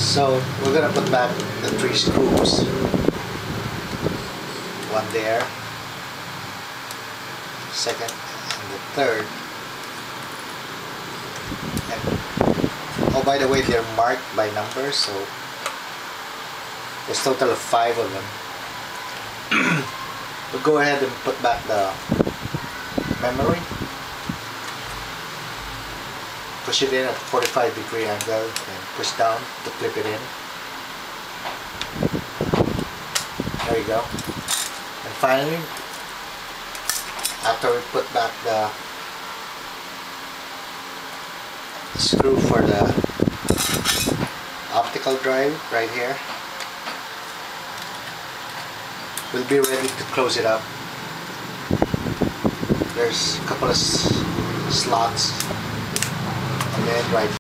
So we're gonna put back the 3 screws. One there, second, and the third. And oh, by the way, they're marked by numbers, so there's a total of 5 of them. We'll go ahead and put back the memory. Push it in at a 45-degree angle and push down to clip it in. There you go. And finally, after we put back the screw for the optical drive right here, we'll be ready to close it up. There's a couple of slots, and then right